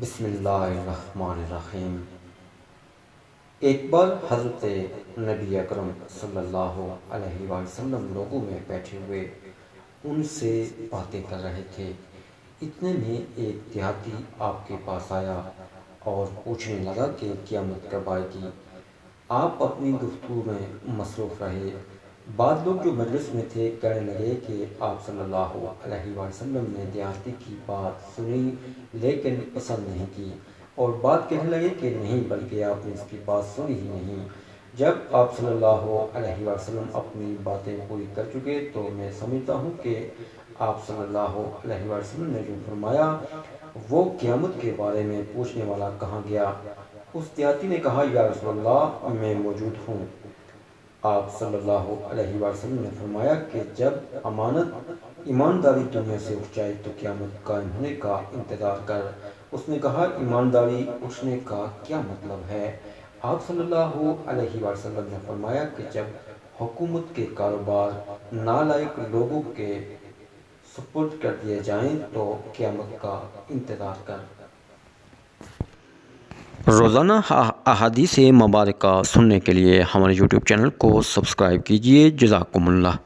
بسم اللہ الرحمن الرحیم۔ ایک بار حضرت نبی اکرم صلی اللہ علیہ وسلم لوگوں میں بیٹھے ہوئے ان سے باتیں کر رہے تھے۔ اتنے میں ایک دیہاتی آپ کے پاس آیا اور پوچھنے لگا کہ قیامت کب آئے گی۔ آپ اپنی گفتگو میں مصروف رہے۔ بعض لوگ جو مجلس میں تھے کہنے لگے کہ آپ صلی اللہ علیہ وسلم نے دیہاتی کی بات سنی لیکن پسند نہیں کی، اور بعض کہنے لگے کہ نہیں بلکہ آپ نے اس کی بات سنی ہی نہیں۔ جب آپ صلی اللہ علیہ وسلم اپنی باتیں پوری کر چکے تو میں سمجھتا ہوں کہ آپ صلی اللہ علیہ وسلم نے جو فرمایا وہ قیامت کے بارے میں پوچھنے والا کہاں گیا؟ اس دیہاتی نے کہا یا رسول اللہ میں موجود ہوں۔ آپ صلی اللہ علیہ وسلم نے فرمایا کہ جب ایمانداری دنیا سے اٹھ جائے تو قیامت قائم ہونے کا انتظار کر۔ اس نے کہا ایمانداری اٹھنے کا کیا مطلب ہے؟ آپ صلی اللہ علیہ وسلم نے فرمایا کہ جب حکومت کے کاروبار نالائق لوگوں کے سپرد کر دیے جائیں تو قیامت کا انتظار کر۔ روزانہ احادیث مبارکہ سننے کے لیے ہمارے YouTube چینل کو سبسکرائب کیجیے۔ جزاکم اللہ۔